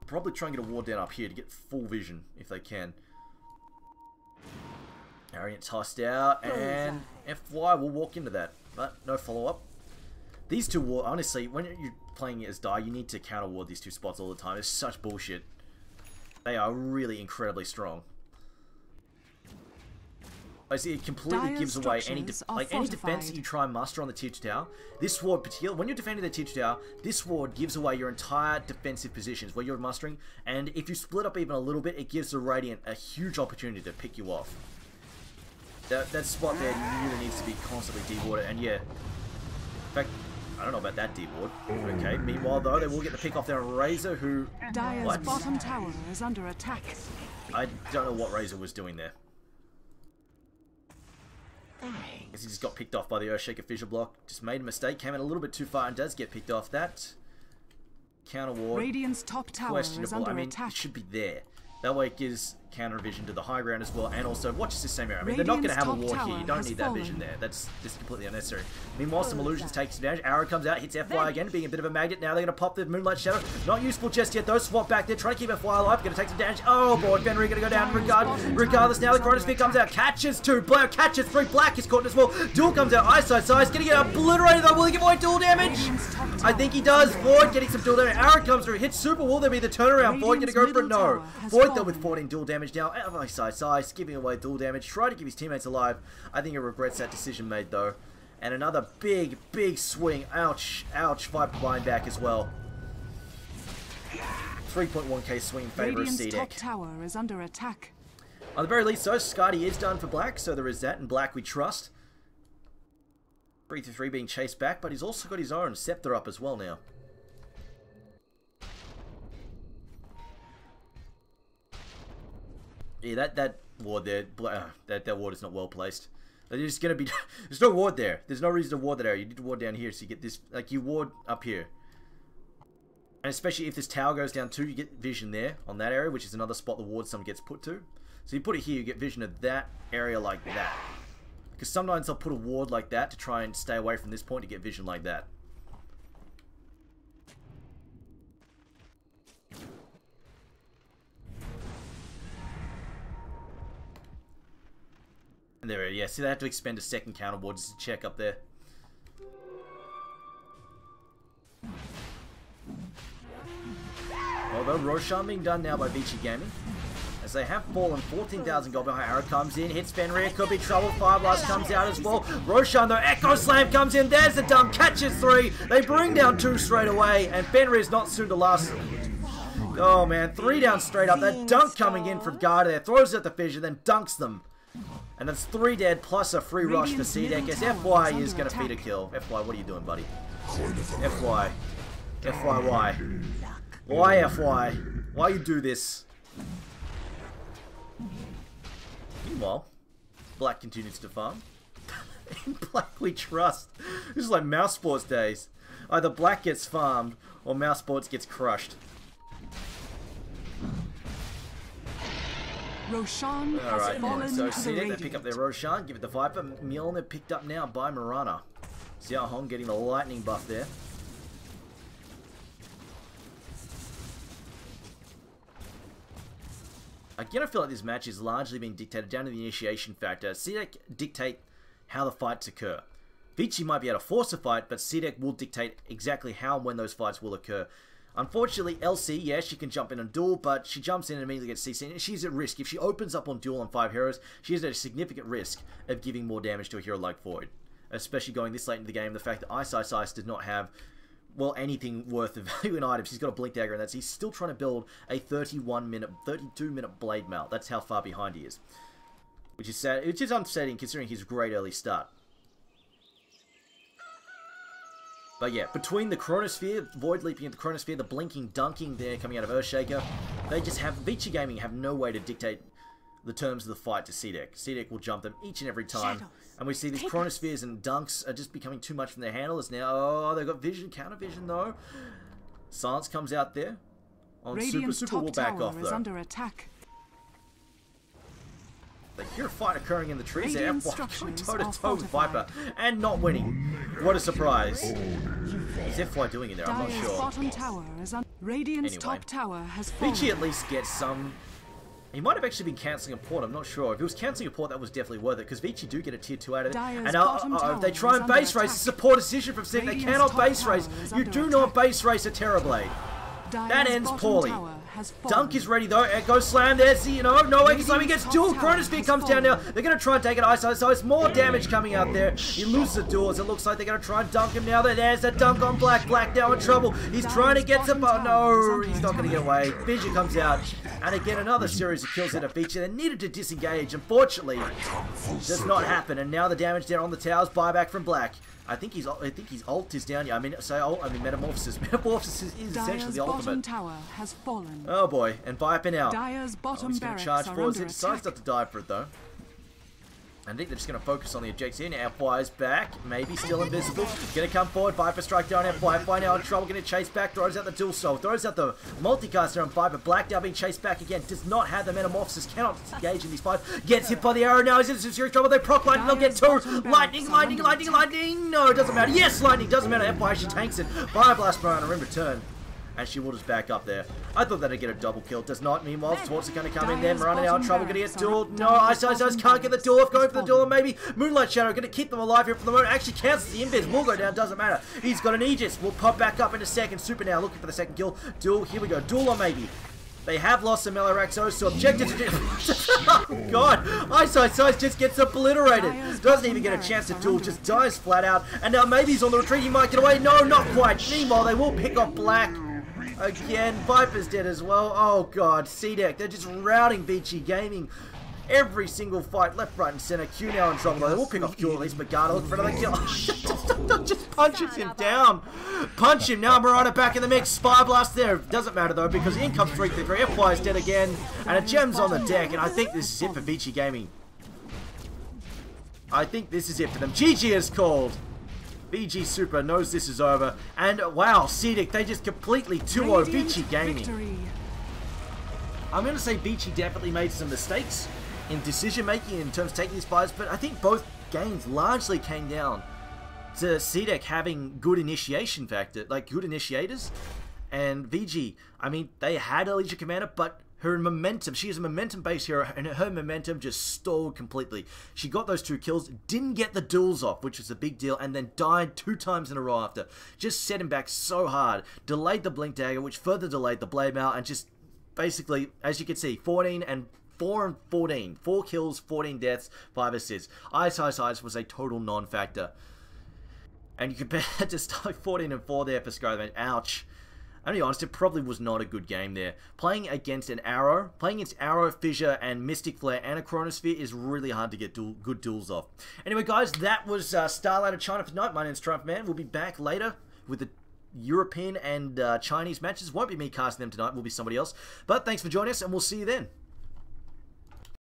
Probably try and get a ward down up here to get full vision if they can. Arian tossed out. And FY will walk into that. But no follow-up. These two ward, honestly, when you're playing as Die, you need to counter ward these two spots all the time. It's such bullshit. They are really incredibly strong. I see it completely gives away any defense that you try and muster on the tier 2 tower. This ward, particularly when you're defending the tier 2 tower, this ward gives away your entire defensive positions where you're mustering. And if you split up even a little bit, it gives the Radiant a huge opportunity to pick you off. That spot there really needs to be constantly dewarded. And yeah, in fact, I don't know about that deward. Okay. Meanwhile, though, they will get the pick off there on Razor, who. Dire's bottom tower is under attack. I don't know what Razor was doing there. I guess he just got picked off by the Earthshaker Fissure Block. Just made a mistake, came in a little bit too far and does get picked off. That counter ward, Radiant's top tower is under attack. It should be there. That way it gives counter vision to the high ground as well, and also watch this same area. I mean, they're not going to have a ward here. You don't need that vision there. That's just completely unnecessary. Meanwhile, some illusions takes advantage. Arrow comes out, hits FY again, being a bit of a magnet. Now they're going to pop the Moonlight Shadow. Not useful just yet though. Swap back there, trying to keep FY alive. Going to take some damage. Oh boy, Fenrir going to go down. Regardless, now the Chronosphere comes out. Catches two. Blair catches three. Black is caught as well. Duel comes out. Ice Going to get obliterated though. Will he give away duel damage? I think he does. Void getting some duel damage. Arrow comes through. Hits super. Will there be the turnaround? Void going to go for it? No. Void though with 14 duel damage now. Ice giving away duel damage. Try to keep his teammates alive. I think he regrets that decision made though. And another big swing. Ouch. Ouch. Viper blind back as well. 3.1k swing in favor of cdec. Top tower is under attack. At the very least, though, Skadi is done for Black, so there is that, and Black we trust. 3-3 being chased back, but he's also got his own Scepter up as well now. Yeah, that ward there, that ward is not well placed. There's gonna be, there's no ward there. There's no reason to ward that area. You need to ward down here, so you get this, like you ward up here. And especially if this tower goes down too, you get vision there on that area, which is another spot the ward sum gets put to. So you put it here, you get vision of that area like that. Because sometimes they'll put a ward like that to try and stay away from this point to get vision like that. And there, yeah, see, they have to expend a second counter ward just to check up there. Although Roshan being done now by Vici Gaming, as they have fallen. 14,000 gold behind. Arrow comes in, hits Fenrir, could be trouble. Fire Blast comes out as well. Roshan though, Echo Slam comes in, there's the dunk, catches 3. They bring down 2 straight away, and Fenrir is not soon to last. Oh man, 3 down straight up. That dunk coming in from Guard there, throws out the fissure, then dunks them. And that's 3 dead plus a free rush for cdec as FY is going to feed a kill. FY, what are you doing, buddy? FY. FY, why? Why, FY? Why you do this? Meanwhile, Black continues to farm. In Black we trust. This is like Mouse Sports days. Either Black gets farmed, or Mouse Sports gets crushed. Roshan has fallen so to the cdec, they Radiant. pick up their Roshan, give it the Viper. Mjolnir picked up now by Mirana. Xiao Hong getting the lightning buff there. Again, I feel like this match is largely being dictated down to the initiation factor. cdec dictate how the fights occur. Vici might be able to force a fight, but cdec will dictate exactly how and when those fights will occur. Unfortunately, LC, yeah, she can jump in and duel, but she jumps in and immediately gets CC, and she's at risk. If she opens up on duel on 5 heroes, she is at a significant risk of giving more damage to a hero like Void. Especially going this late into the game, the fact that Ice did not have, well, anything worth of value in items. He's got a Blink Dagger, and that's he's still trying to build a 32-minute blade mail. That's how far behind he is. Which is sad. Which is upsetting considering his great early start. But yeah, between the Chronosphere, Void leaping into the Chronosphere, the blinking, dunking there coming out of Earthshaker, they just have, Vici Gaming have no way to dictate the terms of the fight to cdec. cdec will jump them each and every time. Shadows. And we see these Chronospheres and dunks are just becoming too much from their handlers now. Oh, they've got vision, counter vision though. Silence comes out there. On Radiant's Super will top back tower off is though. under attack. They hear a fight occurring in the trees there. Radiant Going structures toe-to-toe with are Viper and not winning. What a surprise. Is FY doing in there? I'm not Dire's sure. bottom tower is under. Radiant's Anyway. top tower has fallen. Vici at least gets some. He might have actually been cancelling a port, I'm not sure. If he was cancelling a port, that was definitely worth it, because Vici do get a tier 2 out of it. Dire's And bottom if they tower try is and base under race, attack. it's a poor decision from cdec. They Radiant's cannot top base tower race. is You under do attack. not base race a Terrorblade. Dire's That ends bottom poorly. tower has fallen. Dunk is ready though. Echo Slam, there's the, no Echo Slam, he gets Radiant's dual. top tower Chronosphere has comes down now. fallen. They're going to try and take it Ice, so it's more damage coming out there. He loses the duel as it looks like they're going to try and dunk him now. There's the dunk on Black. Black now in trouble. He's trying to get some, oh no, he's not going to get away. Vision comes out. And again, another series of kills out of Vici. They needed to disengage. Unfortunately, does not happen. And now the damage there on the towers. Buyback from Black. I think his ult is down here. I mean, Metamorphosis. Metamorphosis is essentially Dire's the bottom ultimate. tower has fallen. Oh boy, and Viper now. Dire's bottom He's going barracks to charge are forwards. under He decides attack. not to die for it though. I think they're just going to focus on the objectives here. Now FY's back. Maybe still invisible. Going to come forward. Viper strike down FY. FY now in trouble. Going to chase back. Throws out the dual soul. Throws out the multicaster on Viper. Black now being chased back again. Does not have the metamorphosis. Cannot engage in these fights. Gets hit by the arrow now. He's in some serious trouble. They proc lightning. They'll get two. Lightning, lightning, lightning, lightning. No, it doesn't matter. Yes, lightning. Doesn't matter. FY, she tanks it. Fire blast Mirana in return. And she will just back up there. I thought that'd get a double kill. Does not. Meanwhile, Swartz are going to come in there. Mirana now in trouble. Going to get duel. No, Ice can't get the duel off. Going for the duel. Maybe Moonlight Shadow going to keep them alive here for the moment. Actually cancels the invis. Will go down. Doesn't matter. He's got an Aegis. Will pop back up in a second. Super now looking for the second kill. Duel. Here we go. Duel or maybe. They have lost some Melaraxos, so objective to do. Oh god! Ice just gets obliterated. Doesn't even get a chance to duel, just dies flat out. And now maybe he's on the retreat, he might get away. No, not quite. Meanwhile, they will pick off Black. Again, Viper's dead as well. Oh god, cdec, they're just routing Vici Gaming. Every single fight, left, right, and center. Q now in trouble. They will pick off Q at least, but Garda look for another kill. just punches him down. Punch him now. Mirana back in the mix. Fire blast there. Doesn't matter though, because in comes 333. FY is dead again, and a gem's on the deck. And I think this is it for Vici Gaming. I think this is it for them. GG is called. BG Super knows this is over. And wow, cdec, they just completely 2-0 Vici Gaming. Victory. I'm going to say Vici definitely made some mistakes in decision making in terms of taking these fights, but I think both games largely came down to cdec having good initiation factor, like good initiators, and VG, I mean, they had a Legion Commander, but her momentum, she is a momentum-based hero, and her momentum just stalled completely. She got those 2 kills, didn't get the duels off, which was a big deal, and then died 2 times in a row after. Just set him back so hard. Delayed the Blink Dagger, which further delayed the Blade Mail, and just basically, as you can see, 14 and 4 and 14. 4 kills, 14 deaths, 5 assists. Ice was a total non-factor. And you compare that to Stark 14 and 4 there for Skyrim. Ouch. I'm be honest, it probably was not a good game there. Playing against Arrow, Fissure, and Mystic Flare, and a Chronosphere is really hard to get good duels off. Anyway, guys, that was Starladder China for tonight. My name's Triumph Man. We'll be back later with the European and Chinese matches. Won't be me casting them tonight. Will be somebody else. But thanks for joining us, and we'll see you then.